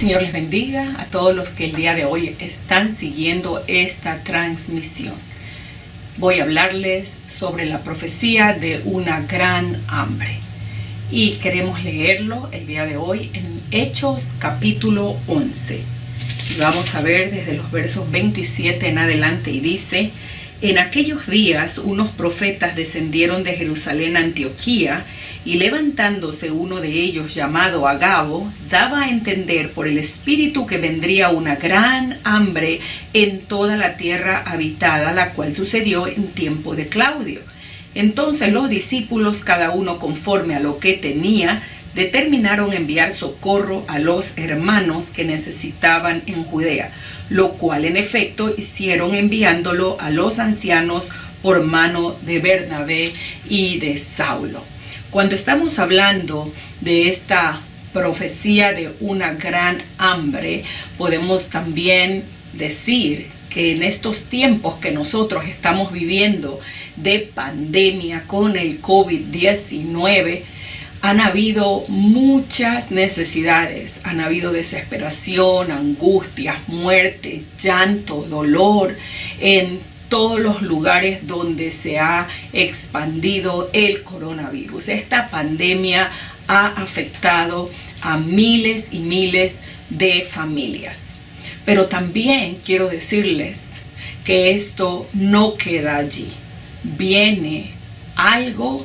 Señor les bendiga a todos los que el día de hoy están siguiendo esta transmisión. Voy a hablarles sobre la profecía de una gran hambre. Y queremos leerlo el día de hoy en Hechos capítulo 11. Y vamos a ver desde los versos 27 en adelante y dice: En aquellos días unos profetas descendieron de Jerusalén a Antioquía, y levantándose uno de ellos llamado Agabo, daba a entender por el Espíritu que vendría una gran hambre en toda la tierra habitada, la cual sucedió en tiempo de Claudio. Entonces los discípulos, cada uno conforme a lo que tenía, determinaron enviar socorro a los hermanos que necesitaban en Judea, lo cual en efecto hicieron enviándolo a los ancianos por mano de Bernabé y de Saulo. Cuando estamos hablando de esta profecía de una gran hambre, podemos también decir que en estos tiempos que nosotros estamos viviendo de pandemia con el COVID-19, han habido muchas necesidades, han habido desesperación, angustias, muerte, llanto, dolor en todos los lugares donde se ha expandido el coronavirus. Esta pandemia ha afectado a miles y miles de familias. Pero también quiero decirles que esto no queda allí. Viene algo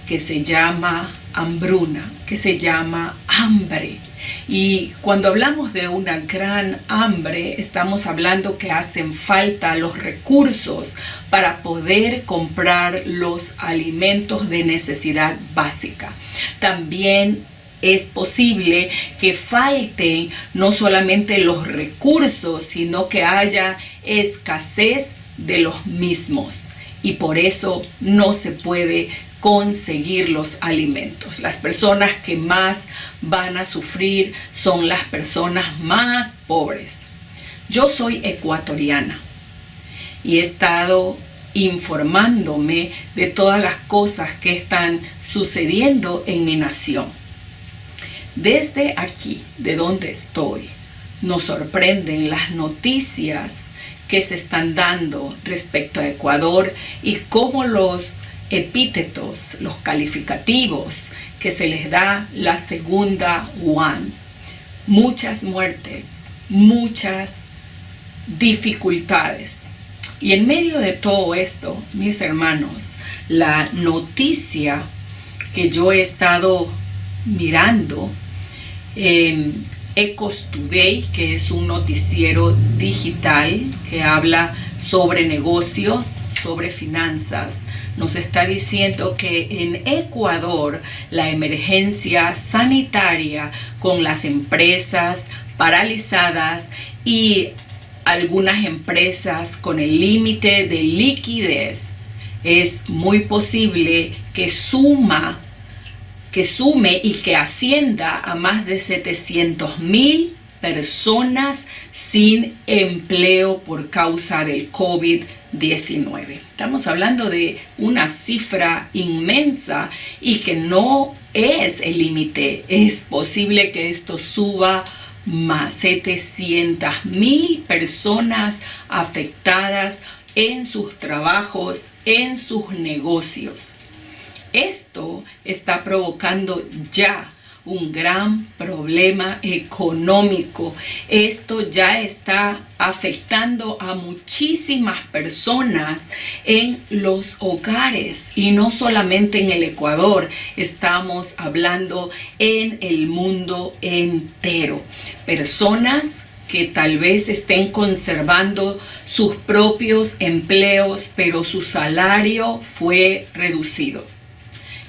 que se llama hambruna, que se llama hambre. Y cuando hablamos de una gran hambre, estamos hablando que hacen falta los recursos para poder comprar los alimentos de necesidad básica. También es posible que falten no solamente los recursos, sino que haya escasez de los mismos. Y por eso no se puede conseguir los alimentos. Las personas que más van a sufrir son las personas más pobres. Yo soy ecuatoriana y he estado informándome de todas las cosas que están sucediendo en mi nación. Desde aquí, de donde estoy, nos sorprenden las noticias que se están dando respecto a Ecuador y cómo los epítetos, los calificativos que se les da la segunda Wuhan. Muchas muertes, muchas dificultades. Y en medio de todo esto, mis hermanos, la noticia que yo he estado mirando en Ecos Today, que es un noticiero digital que habla sobre negocios, sobre finanzas, nos está diciendo que en Ecuador la emergencia sanitaria con las empresas paralizadas y algunas empresas con el límite de liquidez, es muy posible que sume y que ascienda a más de 700,000 personas sin empleo por causa del COVID-19. Estamos hablando de una cifra inmensa y que no es el límite. Es posible que esto suba más. 700,000 personas afectadas en sus trabajos, en sus negocios. Esto está provocando ya un gran problema económico. Esto ya está afectando a muchísimas personas en los hogares y no solamente en el Ecuador, estamos hablando en el mundo entero. Personas que tal vez estén conservando sus propios empleos, pero su salario fue reducido.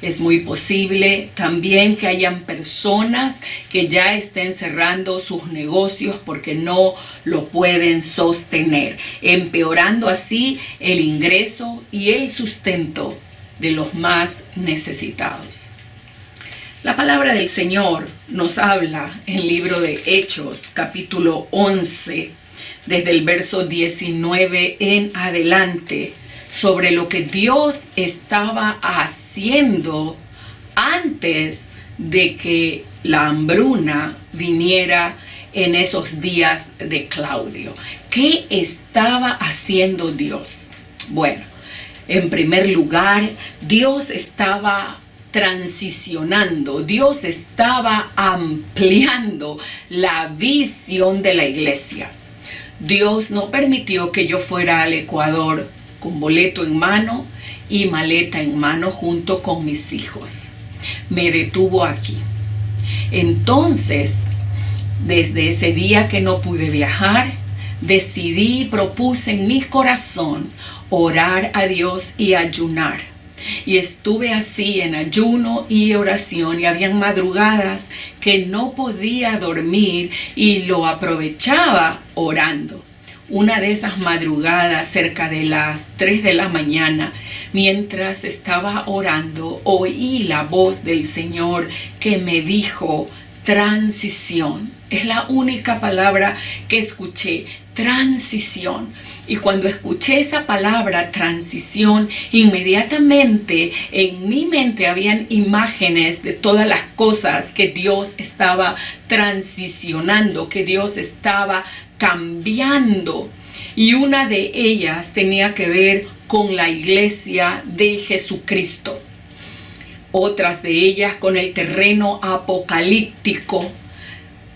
Es muy posible también que hayan personas que ya estén cerrando sus negocios porque no lo pueden sostener, empeorando así el ingreso y el sustento de los más necesitados. La palabra del Señor nos habla en el libro de Hechos, capítulo 11, desde el verso 19 en adelante, sobre lo que Dios estaba haciendo antes de que la hambruna viniera en esos días de Claudio. ¿Qué estaba haciendo Dios? Bueno, en primer lugar, Dios estaba transicionando, Dios estaba ampliando la visión de la iglesia. Dios no permitió que yo fuera al Ecuador con boleto en mano y maleta en mano junto con mis hijos. Me detuvo aquí. Entonces, desde ese día que no pude viajar, decidí y propuse en mi corazón orar a Dios y ayunar. Y estuve así en ayuno y oración, y habían madrugadas que no podía dormir y lo aprovechaba orando. Una de esas madrugadas, cerca de las 3 de la mañana, mientras estaba orando, oí la voz del Señor que me dijo: transición. Es la única palabra que escuché, transición. Y cuando escuché esa palabra, transición, inmediatamente en mi mente habían imágenes de todas las cosas que Dios estaba transicionando, que Dios estaba cambiando. Y una de ellas tenía que ver con la iglesia de Jesucristo. Otras de ellas con el terreno apocalíptico,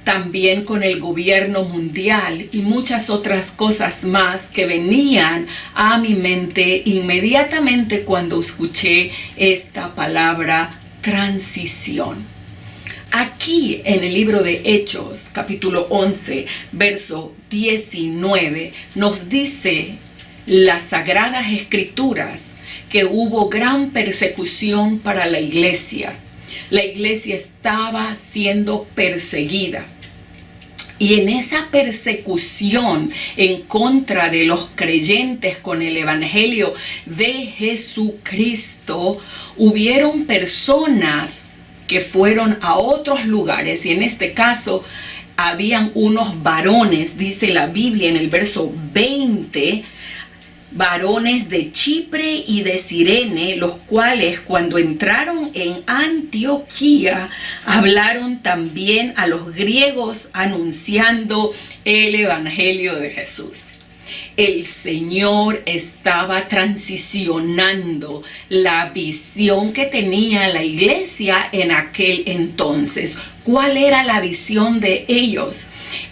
también con el gobierno mundial y muchas otras cosas más que venían a mi mente inmediatamente cuando escuché esta palabra transición. Aquí en el libro de Hechos, capítulo 11, verso 19, nos dice las Sagradas Escrituras que hubo gran persecución para la iglesia. La iglesia estaba siendo perseguida. Y en esa persecución en contra de los creyentes con el evangelio de Jesucristo, hubieron personas que fueron a otros lugares, y en este caso habían unos varones, dice la Biblia en el verso 20, varones de Chipre y de Cirene, los cuales cuando entraron en Antioquía hablaron también a los griegos anunciando el evangelio de Jesús. El Señor estaba transicionando la visión que tenía la iglesia en aquel entonces. ¿Cuál era la visión de ellos?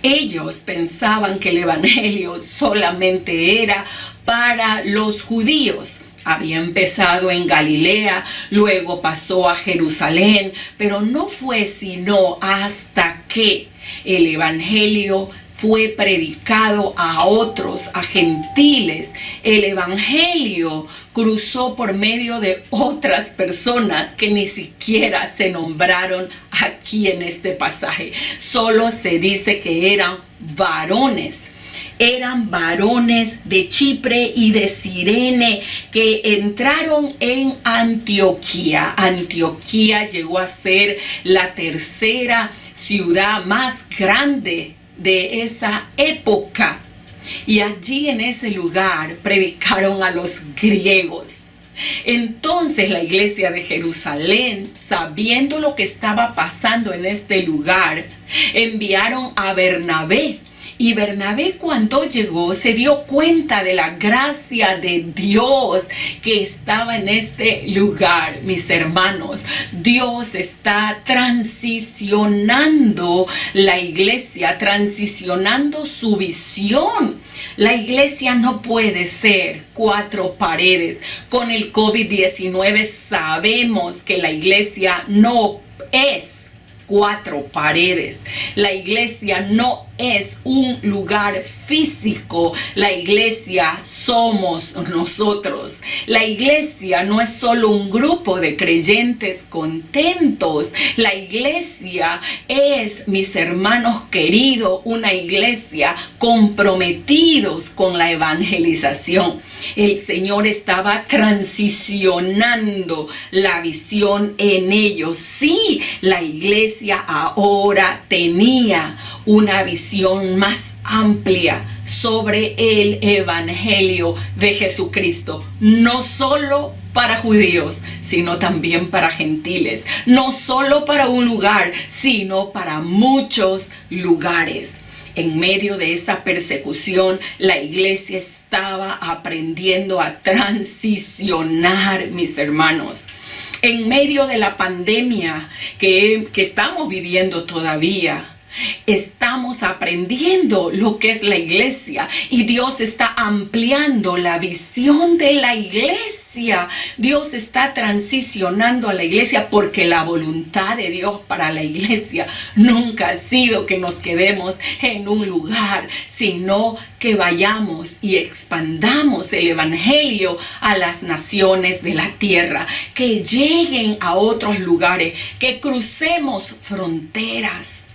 Ellos pensaban que el evangelio solamente era para los judíos. Había empezado en Galilea, luego pasó a Jerusalén, pero no fue sino hasta que el evangelio fue predicado a otros, a gentiles. El evangelio cruzó por medio de otras personas que ni siquiera se nombraron aquí en este pasaje. Solo se dice que eran varones. Eran varones de Chipre y de Cirene que entraron en Antioquía. Antioquía llegó a ser la tercera ciudad más grande de esa época, y allí en ese lugar predicaron a los griegos. Entonces la iglesia de Jerusalén, sabiendo lo que estaba pasando en este lugar, enviaron a Bernabé. Y Bernabé, cuando llegó, se dio cuenta de la gracia de Dios que estaba en este lugar. Mis hermanos, Dios está transicionando la iglesia, transicionando su visión. La iglesia no puede ser 4 paredes. Con el COVID-19 sabemos que la iglesia no es 4 paredes. La iglesia no es un lugar físico. La iglesia somos nosotros. La iglesia no es solo un grupo de creyentes contentos. La iglesia es, mis hermanos queridos, una iglesia comprometidos con la evangelización. El Señor estaba transicionando la visión en ellos. Sí, la iglesia ahora tenía una visión visión más amplia sobre el Evangelio de Jesucristo, no solo para judíos, sino también para gentiles, no solo para un lugar, sino para muchos lugares. En medio de esa persecución, la iglesia estaba aprendiendo a transicionar, mis hermanos. En medio de la pandemia que estamos viviendo todavía, estamos aprendiendo lo que es la iglesia y Dios está ampliando la visión de la iglesia. Dios está transicionando a la iglesia porque la voluntad de Dios para la iglesia nunca ha sido que nos quedemos en un lugar, sino que vayamos y expandamos el evangelio a las naciones de la tierra, que lleguen a otros lugares, que crucemos fronteras.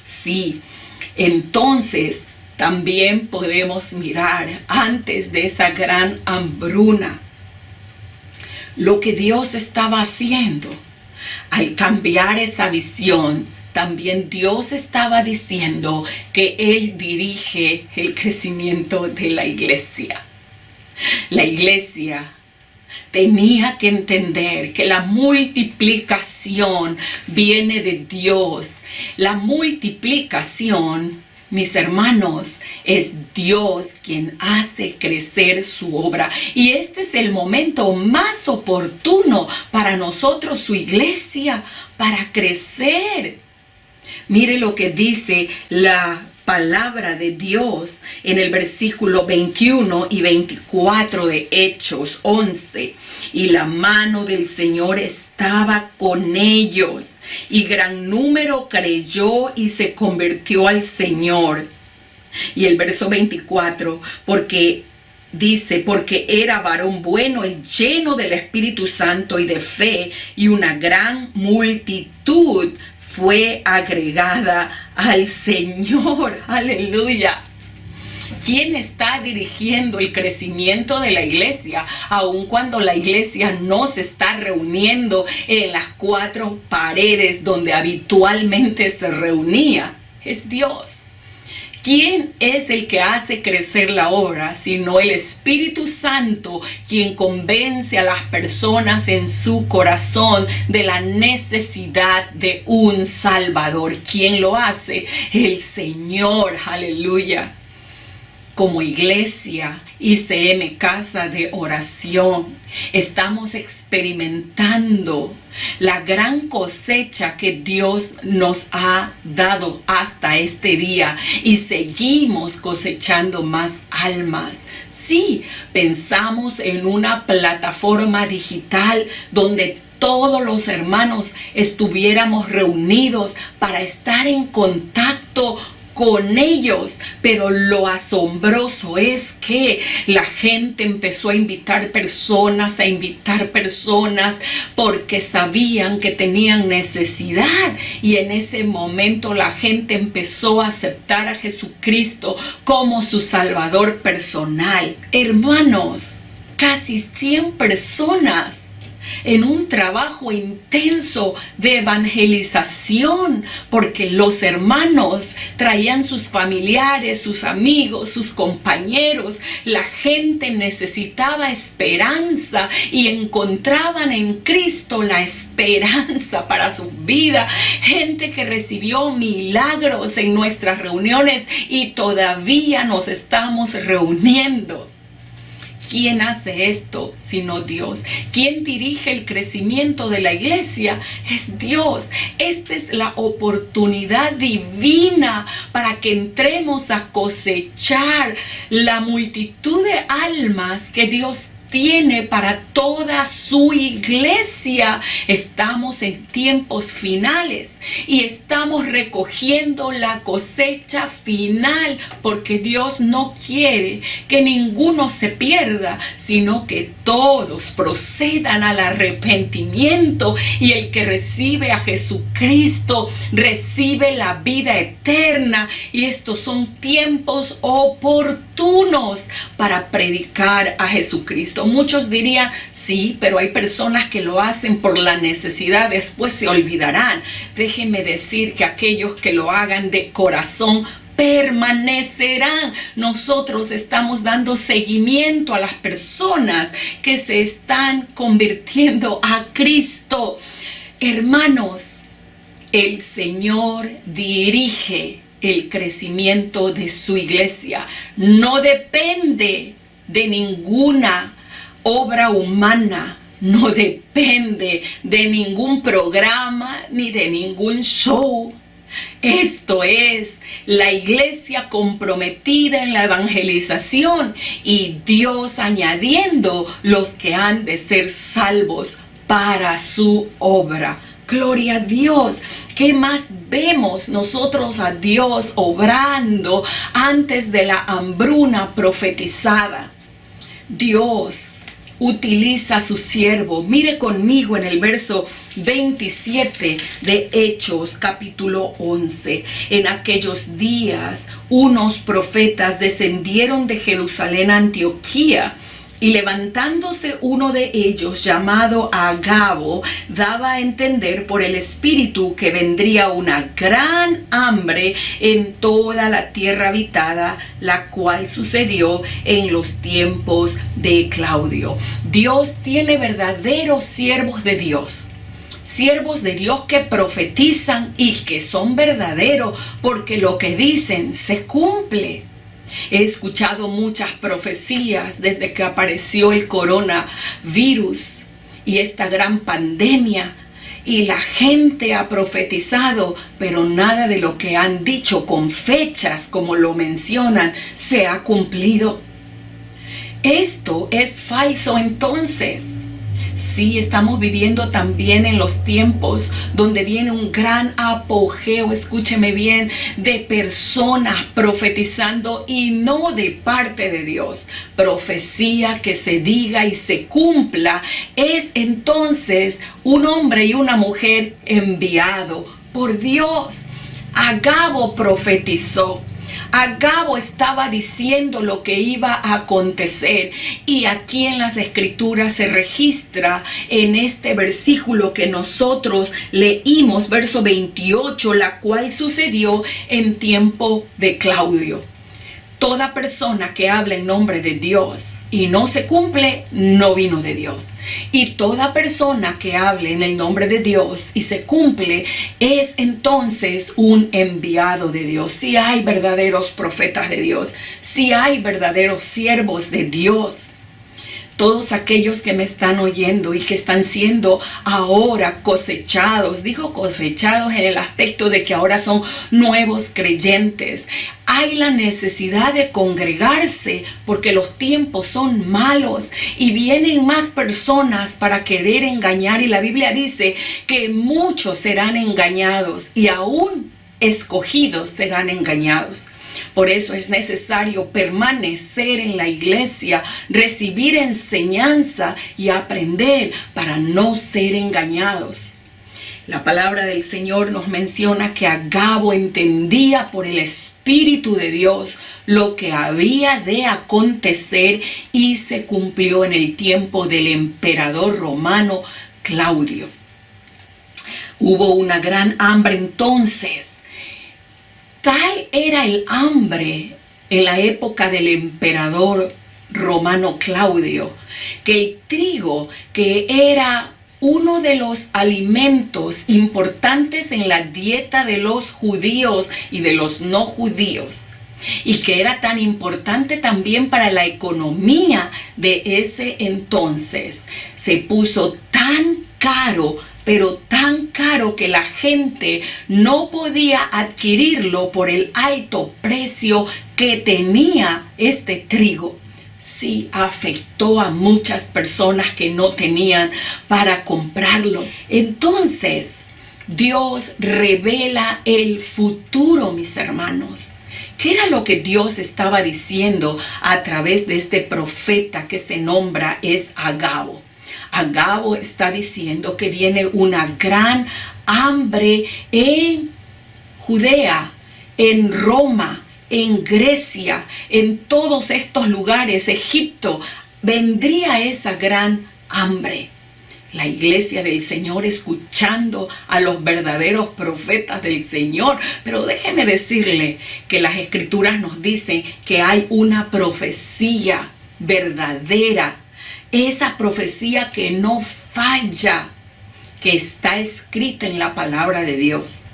Sí, entonces también podemos mirar antes de esa gran hambruna lo que Dios estaba haciendo. Al cambiar esa visión, también Dios estaba diciendo que Él dirige el crecimiento de la iglesia. La iglesia tenía que entender que la multiplicación viene de Dios. La multiplicación, mis hermanos, es Dios quien hace crecer su obra. Y este es el momento más oportuno para nosotros, su iglesia, para crecer. Mire lo que dice la palabra de Dios en el versículo 21 y 24 de Hechos 11. Y la mano del Señor estaba con ellos, y gran número creyó y se convirtió al Señor. Y el verso 24, porque era varón bueno y lleno del Espíritu Santo y de fe, y una gran multitud fue agregada al Señor. Aleluya. ¿Quién está dirigiendo el crecimiento de la iglesia? Aun cuando la iglesia no se está reuniendo en las 4 paredes donde habitualmente se reunía. Es Dios. ¿Quién es el que hace crecer la obra? Sino el Espíritu Santo, quien convence a las personas en su corazón de la necesidad de un Salvador. ¿Quién lo hace? El Señor. Aleluya. Como iglesia ICM Casa de Oración, estamos experimentando la gran cosecha que Dios nos ha dado hasta este día, y seguimos cosechando más almas. Sí, pensamos en una plataforma digital donde todos los hermanos estuviéramos reunidos para estar en contacto con ellos, pero lo asombroso es que la gente empezó a invitar personas, porque sabían que tenían necesidad, y en ese momento la gente empezó a aceptar a Jesucristo como su Salvador personal. Hermanos, casi 100 personas en un trabajo intenso de evangelización, porque los hermanos traían sus familiares, sus amigos, sus compañeros. La gente necesitaba esperanza y encontraban en Cristo la esperanza para su vida. Gente que recibió milagros en nuestras reuniones, y todavía nos estamos reuniendo. ¿Quién hace esto sino Dios? ¿Quién dirige el crecimiento de la iglesia? Es Dios. Esta es la oportunidad divina para que entremos a cosechar la multitud de almas que Dios tiene para toda su iglesia. Estamos en tiempos finales y estamos recogiendo la cosecha final, porque Dios no quiere que ninguno se pierda, sino que todos procedan al arrepentimiento, y el que recibe a Jesucristo recibe la vida eterna. Y estos son tiempos oportunos para predicar a Jesucristo. Muchos dirían, sí, pero hay personas que lo hacen por la necesidad, después se olvidarán. Déjenme decir que aquellos que lo hagan de corazón permanecerán. Nosotros estamos dando seguimiento a las personas que se están convirtiendo a Cristo. Hermanos, el Señor dirige el crecimiento de su iglesia. No depende de ninguna obra humana, no depende de ningún programa ni de ningún show. Esto es la iglesia comprometida en la evangelización y Dios añadiendo los que han de ser salvos para su obra. Gloria a Dios. ¿Qué más vemos nosotros a Dios obrando antes de la hambruna profetizada? Dios utiliza a su siervo. Mire conmigo en el verso 27 de Hechos, capítulo 11. En aquellos días, unos profetas descendieron de Jerusalén a Antioquía. Y levantándose uno de ellos, llamado Agabo, daba a entender por el Espíritu que vendría una gran hambre en toda la tierra habitada, la cual sucedió en los tiempos de Claudio. Dios tiene verdaderos siervos de Dios. Siervos de Dios que profetizan y que son verdaderos porque lo que dicen se cumple. He escuchado muchas profecías desde que apareció el coronavirus y esta gran pandemia, y la gente ha profetizado, pero nada de lo que han dicho con fechas como lo mencionan se ha cumplido. Esto es falso entonces. Sí, estamos viviendo también en los tiempos donde viene un gran apogeo, escúcheme bien, de personas profetizando y no de parte de Dios. Profecía que se diga y se cumpla es entonces un hombre y una mujer enviado por Dios. Agabo profetizó. Agabo estaba diciendo lo que iba a acontecer, y aquí en las Escrituras se registra en este versículo que nosotros leímos, verso 28, la cual sucedió en tiempo de Claudio. Toda persona que habla en nombre de Dios y no se cumple, no vino de Dios. Y toda persona que hable en el nombre de Dios y se cumple, es entonces un enviado de Dios. Si hay verdaderos profetas de Dios, si hay verdaderos siervos de Dios. Todos aquellos que me están oyendo y que están siendo ahora cosechados, digo cosechados en el aspecto de que ahora son nuevos creyentes. Hay la necesidad de congregarse porque los tiempos son malos y vienen más personas para querer engañar, y la Biblia dice que muchos serán engañados y aún escogidos serán engañados. Por eso es necesario permanecer en la iglesia, recibir enseñanza y aprender para no ser engañados. La palabra del Señor nos menciona que Agabo entendía por el Espíritu de Dios lo que había de acontecer y se cumplió en el tiempo del emperador romano Claudio. Hubo una gran hambre entonces. Tal era el hambre en la época del emperador romano Claudio, que el trigo, que era uno de los alimentos importantes en la dieta de los judíos y de los no judíos, y que era tan importante también para la economía de ese entonces, se puso tan caro, pero tan caro que la gente no podía adquirirlo por el alto precio que tenía este trigo. Sí, afectó a muchas personas que no tenían para comprarlo. Entonces, Dios revela el futuro, mis hermanos. ¿Qué era lo que Dios estaba diciendo a través de este profeta que se nombra es Agabo? Agabo está diciendo que viene una gran hambre en Judea, en Roma, en Grecia, en todos estos lugares, Egipto. Vendría esa gran hambre. la iglesia del Señor escuchando a los verdaderos profetas del Señor. Pero déjeme decirle que las Escrituras nos dicen que hay una profecía verdadera, esa profecía que no falla, que está escrita en la palabra de Dios.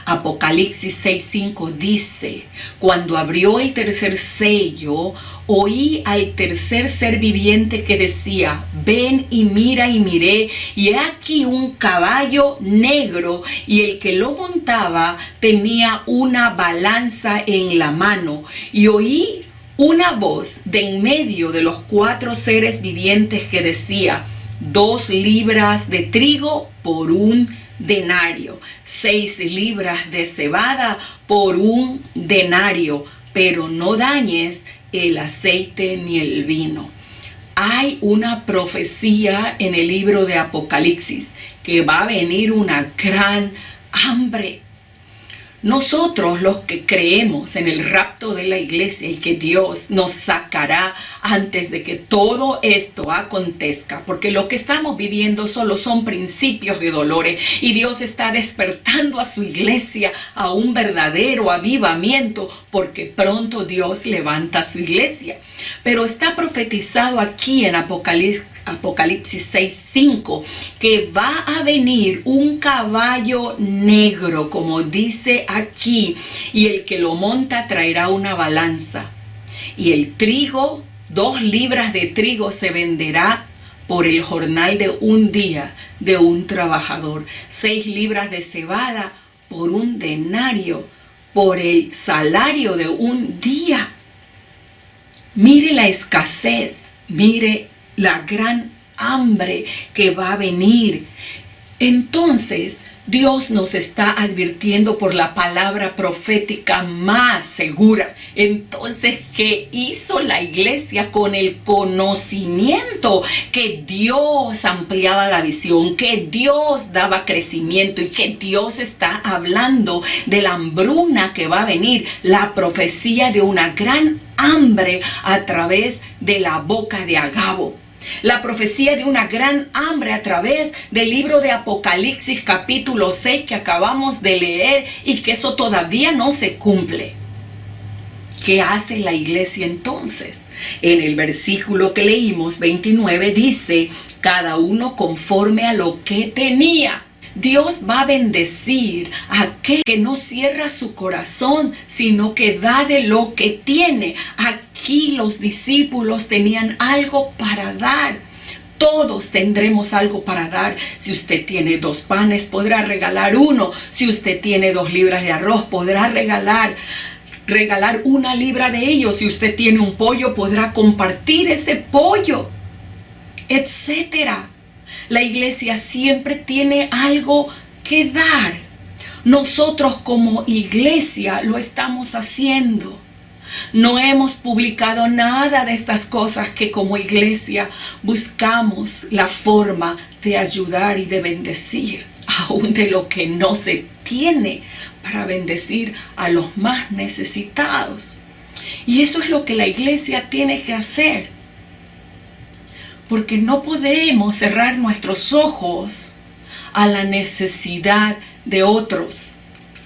Apocalipsis 6:5 dice: cuando abrió el tercer sello, oí al tercer ser viviente que decía: ven y mira. Y miré, y he aquí un caballo negro, y el que lo montaba tenía una balanza en la mano. Y oí una voz de en medio de los 4 seres vivientes que decía: 2 libras de trigo por un denario, 6 libras de cebada por un denario, pero no dañes el aceite ni el vino. Hay una profecía en el libro de Apocalipsis que va a venir una gran hambre. Nosotros, los que creemos en el rapto de la iglesia y que Dios nos sacará antes de que todo esto acontezca, porque lo que estamos viviendo solo son principios de dolores, y Dios está despertando a su iglesia a un verdadero avivamiento, porque pronto Dios levanta a su iglesia. Pero está profetizado aquí en Apocalipsis 6:5 que va a venir un caballo negro, como dice aquí, y el que lo monta traerá una balanza, y el trigo, 2 libras de trigo se venderá por el jornal de un día de un trabajador, 6 libras de cebada por un denario, por el salario de un día. Mire la escasez, mire la gran hambre que va a venir. Entonces, Dios nos está advirtiendo por la palabra profética más segura. Entonces, ¿qué hizo la iglesia con el conocimiento? Que Dios ampliaba la visión, que Dios daba crecimiento y que Dios está hablando de la hambruna que va a venir, la profecía de una gran hambre a través de la boca de Agabo. La profecía de una gran hambre a través del libro de Apocalipsis capítulo 6 que acabamos de leer, y que eso todavía no se cumple. ¿Qué hace la iglesia entonces? En el versículo que leímos, 29, dice: cada uno conforme a lo que tenía. Dios va a bendecir a aquel que no cierra su corazón, sino que da de lo que tiene. Aquí los discípulos tenían algo para dar. Todos tendremos algo para dar. Si usted tiene 2 panes, podrá regalar 1. Si usted tiene 2 libras de arroz, podrá regalar 1 libra de ellos. Si usted tiene un pollo, podrá compartir ese pollo, etcétera. La iglesia siempre tiene algo que dar. Nosotros como iglesia lo estamos haciendo. No hemos publicado nada de estas cosas que como iglesia buscamos la forma de ayudar y de bendecir, aún de lo que no se tiene, para bendecir a los más necesitados. Y eso es lo que la iglesia tiene que hacer. Porque no podemos cerrar nuestros ojos a la necesidad de otros.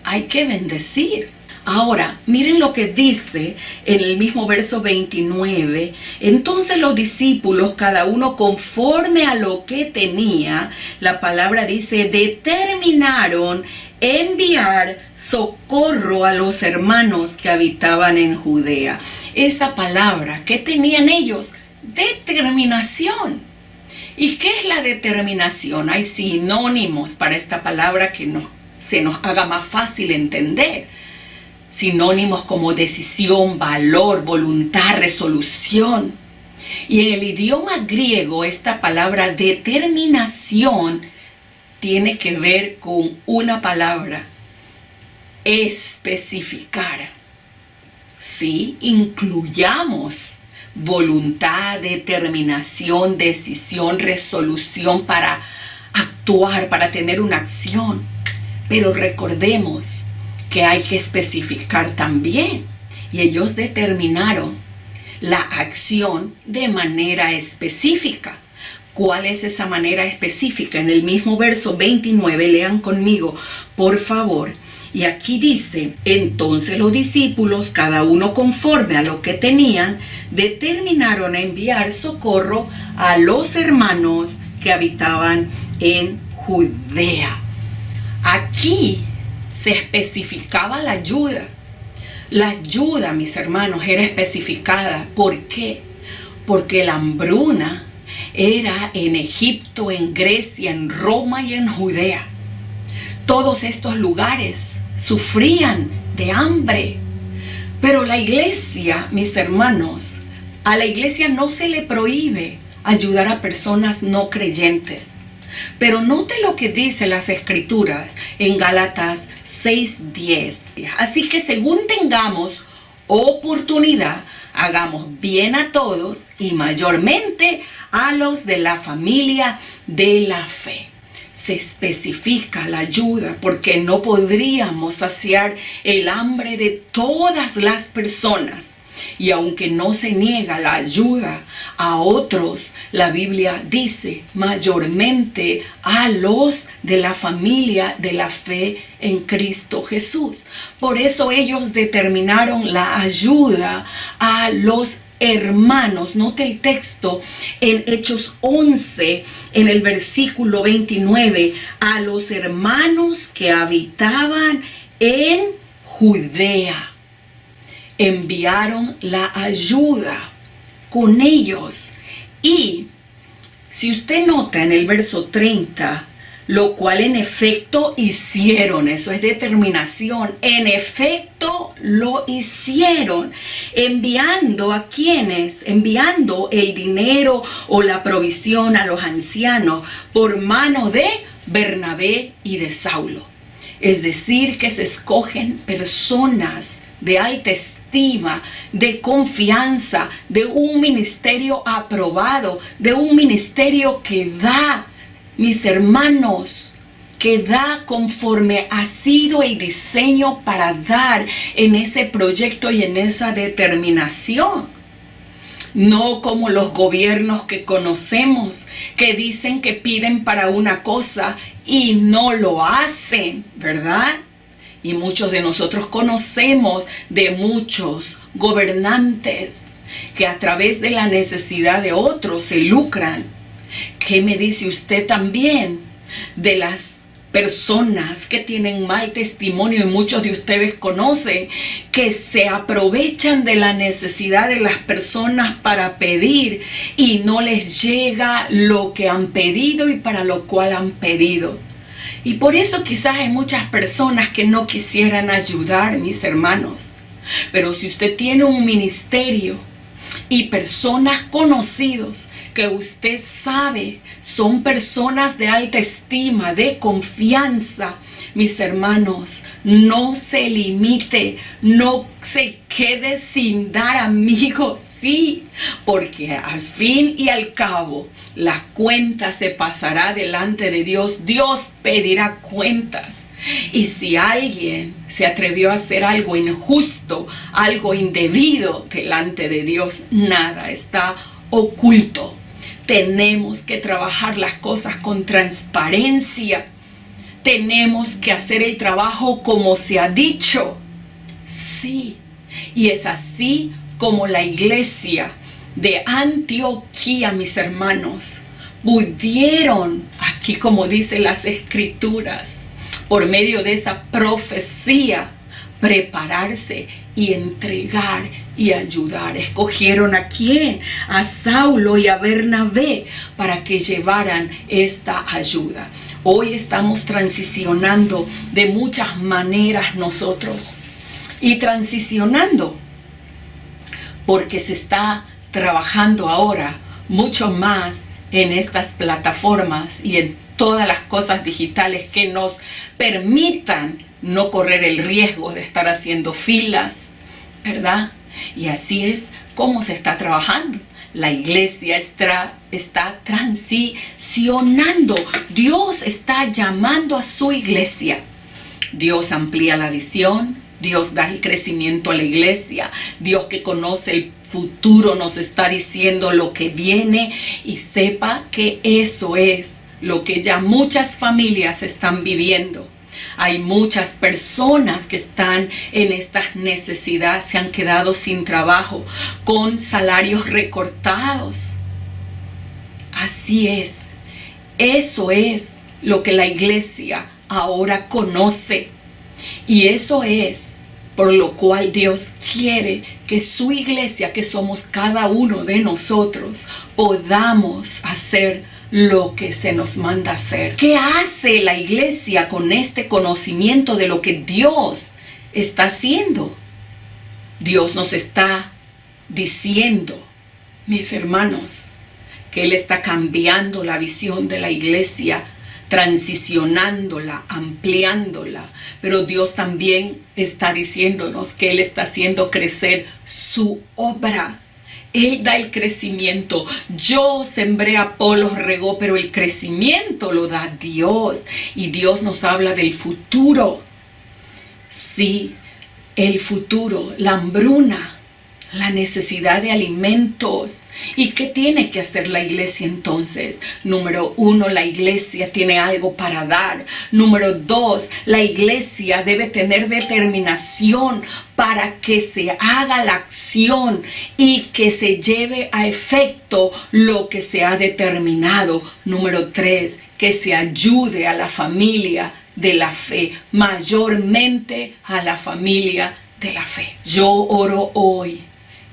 Hay que bendecir. Ahora, miren lo que dice en el mismo verso 29. Entonces los discípulos, cada uno conforme a lo que tenía, la palabra dice, determinaron enviar socorro a los hermanos que habitaban en Judea. Esa palabra, ¿qué tenían ellos? Determinación. ¿Y qué es la determinación? Hay sinónimos para esta palabra que se nos haga más fácil entender. Sinónimos como decisión, valor, voluntad, resolución. Y en el idioma griego, esta palabra determinación tiene que ver con una palabra: especificar. Sí, incluyamos voluntad, determinación, decisión, resolución para actuar, para tener una acción. Pero recordemos que hay que especificar también. Y ellos determinaron la acción de manera específica. ¿Cuál es esa manera específica? En el mismo verso 29, lean conmigo, por favor. Y aquí dice, entonces los discípulos, cada uno conforme a lo que tenían, determinaron enviar socorro a los hermanos que habitaban en Judea. Aquí se especificaba la ayuda. La ayuda, mis hermanos, era especificada. ¿Por qué? Porque la hambruna era en Egipto, en Grecia, en Roma y en Judea. Todos estos lugares sufrían de hambre. Pero la iglesia, mis hermanos, a la iglesia no se le prohíbe ayudar a personas no creyentes. Pero note lo que dice las escrituras en Gálatas 6:10. Así que según tengamos oportunidad, hagamos bien a todos y mayormente a los de la familia de la fe. Se especifica la ayuda porque no podríamos saciar el hambre de todas las personas. Y aunque no se niega la ayuda a otros, la Biblia dice mayormente a los de la familia de la fe en Cristo Jesús. Por eso ellos determinaron la ayuda a los hermanos. Note el texto en Hechos 11, en el versículo 29, a los hermanos que habitaban en Judea. Enviaron la ayuda con ellos. Y si usted nota en el verso 30, lo cual en efecto hicieron, eso es determinación, en efecto lo hicieron, enviando a quienes, enviando el dinero o la provisión a los ancianos por mano de Bernabé y de Saulo. Es decir, que se escogen personas de alta estima, de confianza, de un ministerio aprobado, de un ministerio que da, mis hermanos, que da conforme ha sido el diseño para dar en ese proyecto y en esa determinación. No como los gobiernos que conocemos, que dicen que piden para una cosa y no lo hacen, ¿verdad? Y muchos de nosotros conocemos de muchos gobernantes que a través de la necesidad de otros se lucran. ¿Qué me dice usted también de las personas que tienen mal testimonio, y muchos de ustedes conocen, que se aprovechan de la necesidad de las personas para pedir y no les llega lo que han pedido y para lo cual han pedido? Y por eso quizás hay muchas personas que no quisieran ayudar, mis hermanos. Pero si usted tiene un ministerio y personas conocidos que usted sabe son personas de alta estima, de confianza, mis hermanos, no se limite, no se quede sin dar, amigos, sí, porque al fin y al cabo la cuenta se pasará delante de Dios. Dios pedirá cuentas. Y si alguien se atrevió a hacer algo injusto, algo indebido delante de Dios, nada está oculto. Tenemos que trabajar las cosas con transparencia. Tenemos que hacer el trabajo como se ha dicho. Sí, y es así como la iglesia de Antioquía, mis hermanos, pudieron, aquí como dicen las escrituras, por medio de esa profecía, prepararse y entregar y ayudar. ¿Escogieron a quién? A Saulo y a Bernabé para que llevaran esta ayuda. Hoy estamos transicionando de muchas maneras nosotros. Y transicionando porque se está trabajando ahora mucho más en estas plataformas y en todas las cosas digitales que nos permitan no correr el riesgo de estar haciendo filas, ¿verdad? Y así es como se está trabajando. La iglesia está transicionando. Dios está llamando a su iglesia. Dios amplía la visión. Dios da el crecimiento a la iglesia. Dios, que conoce el futuro, nos está diciendo lo que viene, y sepa que eso es lo que ya muchas familias están viviendo. Hay muchas personas que están en estas necesidades, se han quedado sin trabajo, con salarios recortados. Así es. Eso es lo que la iglesia ahora conoce. Y eso es por lo cual Dios quiere que su iglesia, que somos cada uno de nosotros, podamos hacer lo que se nos manda hacer. ¿Qué hace la iglesia con este conocimiento de lo que Dios está haciendo? Dios nos está diciendo, mis hermanos, que Él está cambiando la visión de la iglesia, transicionándola, ampliándola. Pero Dios también está diciéndonos que Él está haciendo crecer su obra. Él da el crecimiento. Yo sembré, Apolos regó, pero el crecimiento lo da Dios. Y Dios nos habla del futuro. Sí, el futuro, la hambruna, la necesidad de alimentos. ¿Y qué tiene que hacer la iglesia entonces? Número 1, la iglesia tiene algo para dar. Número 2, la iglesia debe tener determinación para que se haga la acción y que se lleve a efecto lo que se ha determinado. Número 3, que se ayude a la familia de la fe, mayormente a la familia de la fe. Yo oro hoy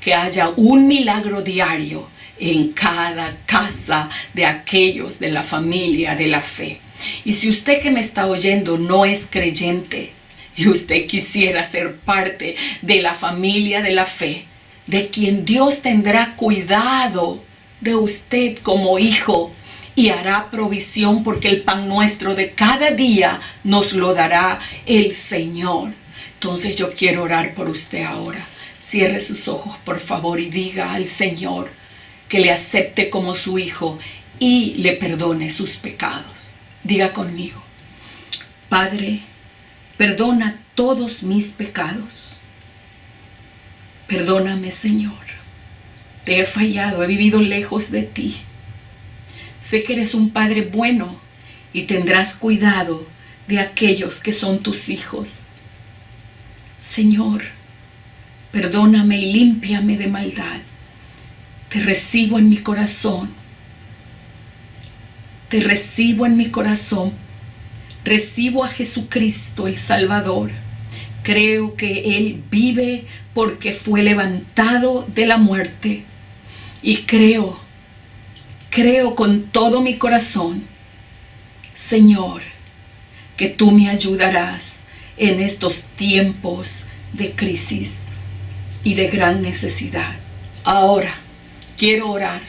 que haya un milagro diario en cada casa de aquellos de la familia de la fe. Y si usted que me está oyendo no es creyente y usted quisiera ser parte de la familia de la fe, de quien Dios tendrá cuidado de usted como hijo y hará provisión, porque el pan nuestro de cada día nos lo dará el Señor. Entonces yo quiero orar por usted ahora. Cierre sus ojos, por favor, y diga al Señor que le acepte como su hijo y le perdone sus pecados. Diga conmigo: Padre, perdona todos mis pecados. Perdóname, Señor. Te he fallado, he vivido lejos de ti. Sé que eres un Padre bueno y tendrás cuidado de aquellos que son tus hijos. Señor, perdóname y límpiame de maldad. Te recibo en mi corazón. Te recibo en mi corazón. Recibo a Jesucristo el Salvador. Creo que Él vive porque fue levantado de la muerte. Y creo con todo mi corazón, Señor, que tú me ayudarás en estos tiempos de crisis y de gran necesidad. Ahora quiero orar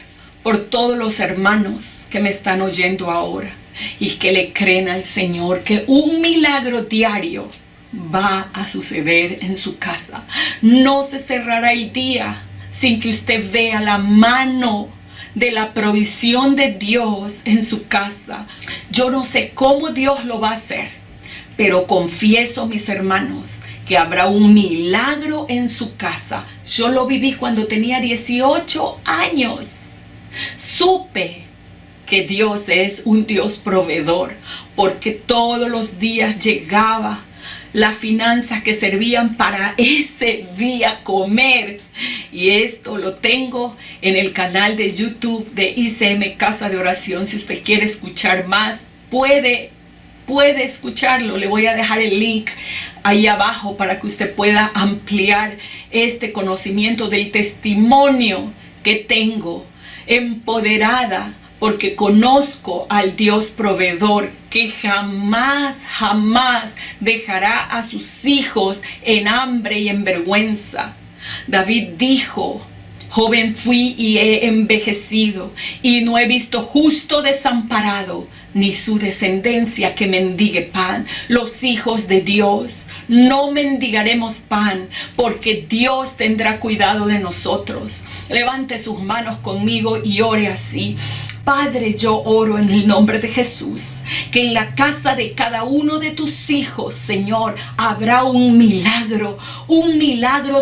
por todos los hermanos que me están oyendo ahora y que le creen al Señor que un milagro diario va a suceder en su casa. No se cerrará el día sin que usted vea la mano de la provisión de Dios en su casa. Yo no sé cómo Dios lo va a hacer, pero confieso, mis hermanos, que habrá un milagro en su casa. Yo lo viví cuando tenía 18 años. Supe que Dios es un Dios proveedor, porque todos los días llegaba las finanzas que servían para ese día comer. Y esto lo tengo en el canal de YouTube de ICM Casa de Oración. Si usted quiere escuchar más, puede escucharlo. Le voy a dejar el link ahí abajo para que usted pueda ampliar este conocimiento del testimonio que tengo, empoderada porque conozco al Dios proveedor que jamás dejará a sus hijos en hambre y en vergüenza. David dijo: joven fui y he envejecido, y no he visto justo desamparado, ni su descendencia que mendigue pan. Los hijos de Dios no mendigaremos pan, porque Dios tendrá cuidado de nosotros. Levante sus manos conmigo y ore así: Padre, yo oro en el nombre de Jesús, que en la casa de cada uno de tus hijos, Señor, habrá un milagro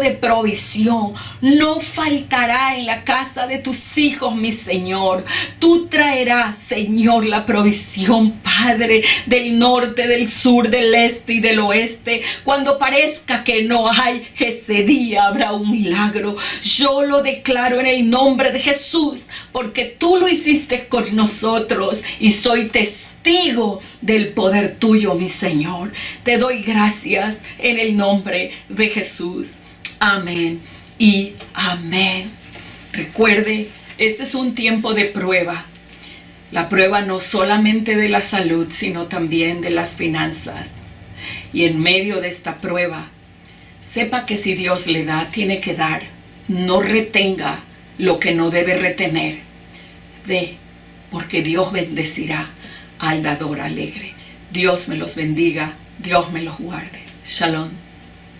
de provisión. No faltará en la casa de tus hijos, mi Señor. Tú traerás, Señor, la provisión, Padre, del norte, del sur, del este y del oeste. Cuando parezca que no hay, ese día habrá un milagro. Yo lo declaro en el nombre de Jesús, porque tú lo hiciste con nosotros y soy testigo del poder tuyo, mi Señor. Te doy gracias en el nombre de Jesús. Amén y amén. Recuerde, este es un tiempo de prueba. La prueba no solamente de la salud, sino también de las finanzas. Y en medio de esta prueba, sepa que si Dios le da, tiene que dar. No retenga lo que no debe retener. Dé, porque Dios bendecirá al dador alegre. Dios me los bendiga, Dios me los guarde. Shalom.